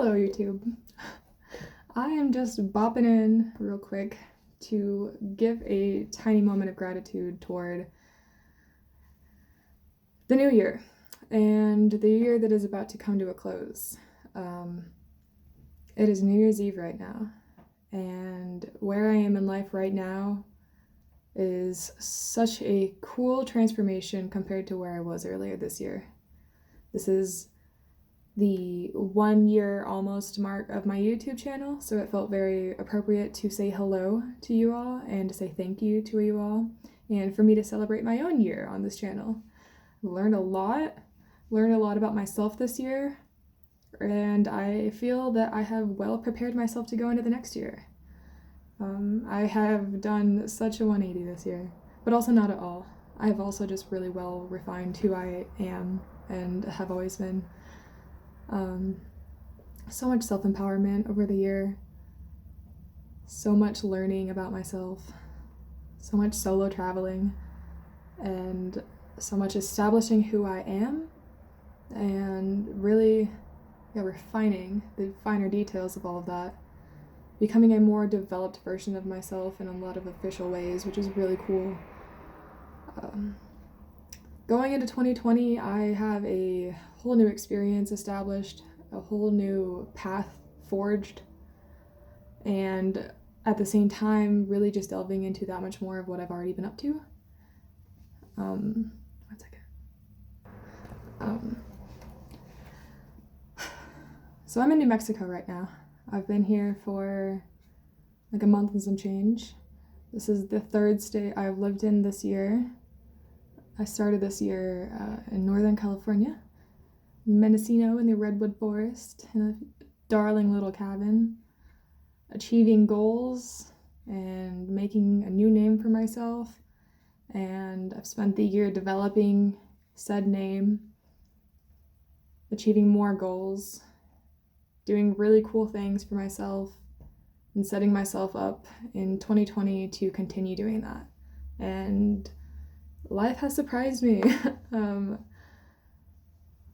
Hello YouTube. I am just bopping in real quick to give a tiny moment of gratitude toward the new year and the year that is about to come to a close. It is New Year's Eve right now, and where I am in life right now is such a cool transformation compared to where I was earlier this year. This is the 1 year almost mark of my YouTube channel, so it felt very appropriate to say hello to you all and to say thank you to you all, and for me to celebrate my own year on this channel. Learned a lot about myself this year, and I feel that I have well prepared myself to go into the next year. I have done such a 180 this year, but also not at all. I have also just really well refined who I am and have always been. So much self-empowerment over the year, so much learning about myself, so much solo traveling, and so much establishing who I am and really refining the finer details of all of that, becoming a more developed version of myself in a lot of official ways, which is really cool. Going into 2020, I have a whole new experience established, a whole new path forged, and at the same time, really just delving into that much more of what I've already been up to. One second. So I'm in New Mexico right now. I've been here for like a month and some change. This is the third state I've lived in this year. I started this year in Northern California, Mendocino in the Redwood Forest, in a darling little cabin, achieving goals and making a new name for myself. And I've spent the year developing said name, achieving more goals, doing really cool things for myself, and setting myself up in 2020 to continue doing that. And life has surprised me.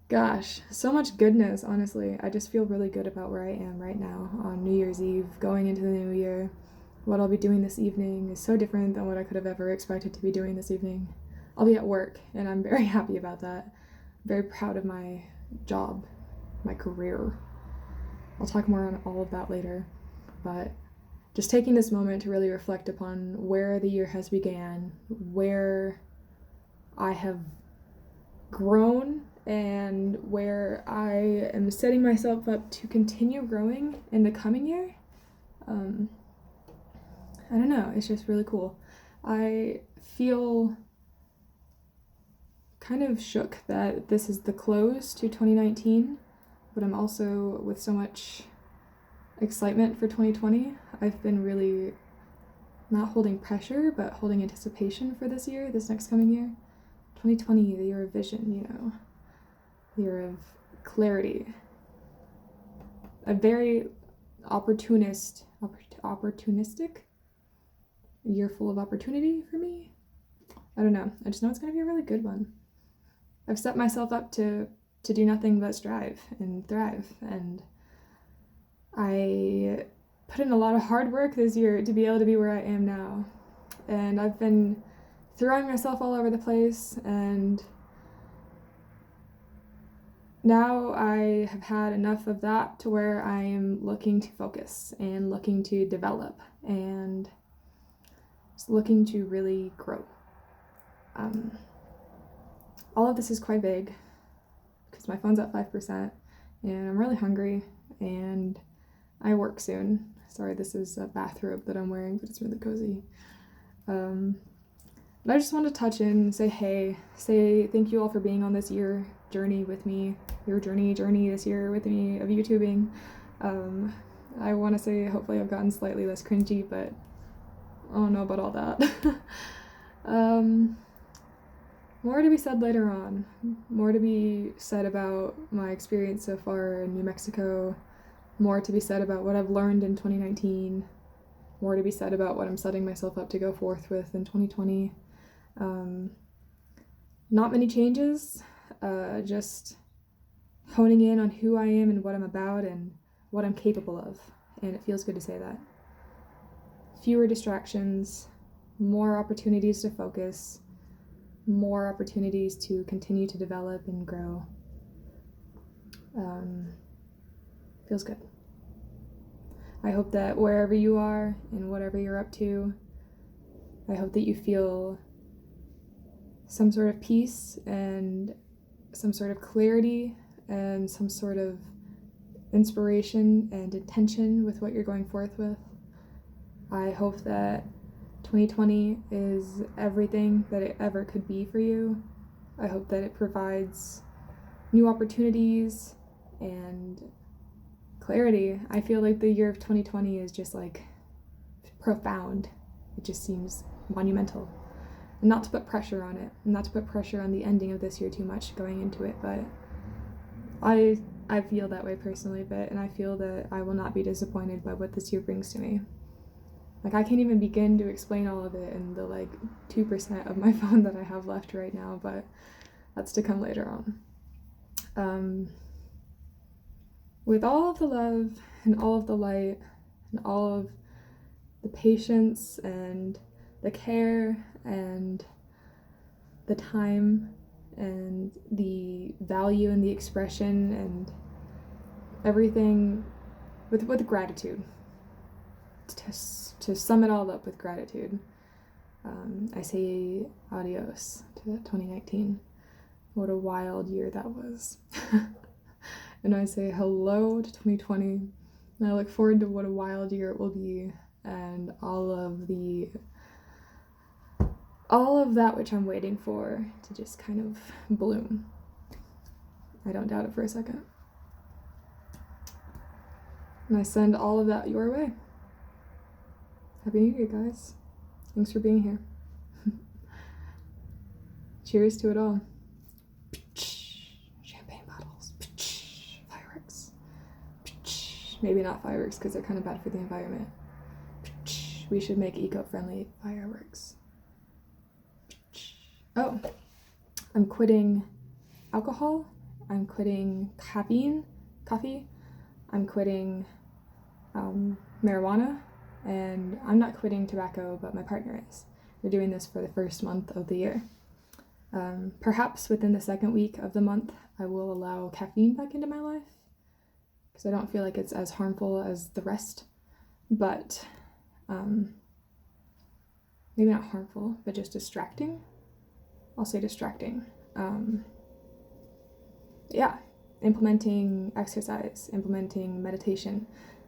Gosh, so much goodness, honestly. I just feel really good about where I am right now on New Year's Eve, going into the new year. What I'll be doing this evening is so different than what I could have ever expected to be doing this evening. I'll be at work, and I'm very happy about that. I'm very proud of my job, my career. I'll talk more on all of that later, but just taking this moment to really reflect upon where the year has began, where I have grown, and where I am setting myself up to continue growing in the coming year. I don't know, it's just really cool. I feel kind of shook that this is the close to 2019, but I'm also with so much excitement for 2020. I've been really not holding pressure, but holding anticipation for this year, this next coming year. 2020, the year of vision, year of clarity. A very opportunistic year full of opportunity for me. I don't know. I just know it's going to be a really good one. I've set myself up to do nothing but strive and thrive, and I put in a lot of hard work this year to be able to be where I am now. And I've been throwing myself all over the place, and now I have had enough of that to where I am looking to focus and looking to develop and just looking to really grow. All of this is quite vague because my phone's at 5% and I'm really hungry and I work soon. Sorry, this is a bathrobe that I'm wearing, but it's really cozy. But I just want to touch in and say hey, say thank you all for being on this year journey with me, your journey this year with me of YouTubing. I want to say hopefully I've gotten slightly less cringy, but I don't know about all that. More to be said later on. More to be said about my experience so far in New Mexico. More to be said about what I've learned in 2019. More to be said about what I'm setting myself up to go forth with in 2020. Not many changes, just honing in on who I am and what I'm about, and what I'm capable of, and it feels good to say that. Fewer distractions, more opportunities to focus, more opportunities to continue to develop and grow. Feels good. I hope that wherever you are and whatever you're up to, I hope that you feel some sort of peace and some sort of clarity and some sort of inspiration and intention with what you're going forth with. I hope that 2020 is everything that it ever could be for you. I hope that it provides new opportunities and clarity. I feel like the year of 2020 is just like profound. It just seems monumental. And not to put pressure on it, and not to put pressure on the ending of this year too much going into it, but I feel that way personally a bit, and I feel that I will not be disappointed by what this year brings to me. Like, I can't even begin to explain all of it in the 2% of my phone that I have left right now, but that's to come later on. With all of the love and all of the light and all of the patience and the care and the time and the value and the expression and everything with gratitude, to sum it all up with gratitude, I say adios to 2019. What a wild year that was. And I say hello to 2020, and I look forward to what a wild year it will be, and all of that which I'm waiting for to just kind of bloom. I don't doubt it for a second. And I send all of that your way. Happy New Year, guys. Thanks for being here. Cheers to it all. Champagne bottles. Fireworks. Maybe not fireworks because they're kind of bad for the environment. We should make eco-friendly fireworks. Oh, I'm quitting alcohol. I'm quitting coffee. I'm quitting marijuana. And I'm not quitting tobacco, but my partner is. We're doing this for the first month of the year. Perhaps within the second week of the month, I will allow caffeine back into my life, because I don't feel like it's as harmful as the rest. But maybe not harmful, but just distracting. I'll say distracting. Yeah, implementing exercise, implementing meditation,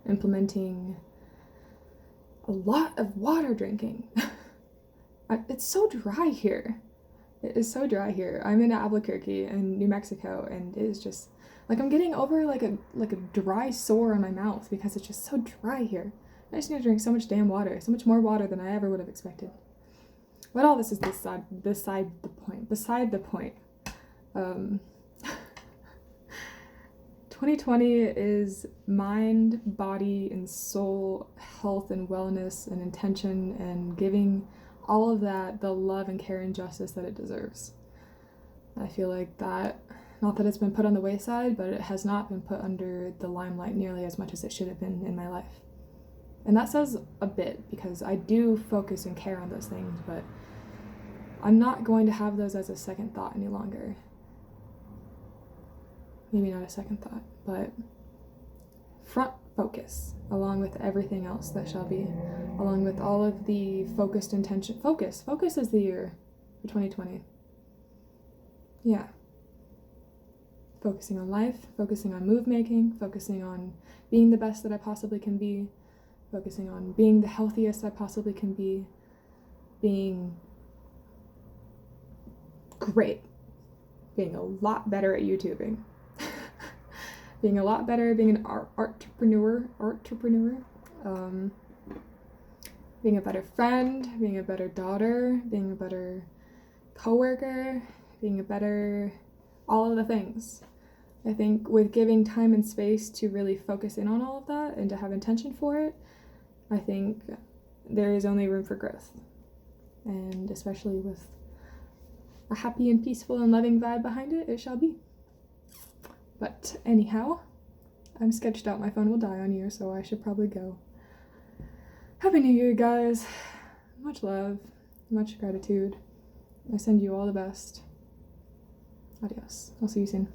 implementing a lot of water drinking. It's so dry here. It is so dry here. I'm in Albuquerque in New Mexico, and it is just like I'm getting over like a dry sore in my mouth because it's just so dry here. I just need to drink so much damn water, so much more water than I ever would have expected. But all this is beside the point. 2020 is mind, body, and soul health and wellness and intention, and giving all of that the love and care and justice that it deserves. I feel like that, not that it's been put on the wayside, but it has not been put under the limelight nearly as much as it should have been in my life. And that says a bit, because I do focus and care on those things, but I'm not going to have those as a second thought any longer. Maybe not a second thought, but front focus, along with everything else that shall be, along with all of the focused intention. Focus is the year for 2020. Yeah. Focusing on life, focusing on move making, focusing on being the best that I possibly can be, focusing on being the healthiest I possibly can be, being great, being a lot better at YouTubing. Being a lot better, being an entrepreneur, being a better friend, being a better daughter, being a better coworker, being a better, all of the things. I think with giving time and space to really focus in on all of that and to have intention for it, I think there is only room for growth. And especially with a happy and peaceful and loving vibe behind it, it shall be. But anyhow, I'm sketched out. My phone will die on you, so I should probably go. Happy New Year, guys. Much love, much gratitude. I send you all the best. Adios. I'll see you soon.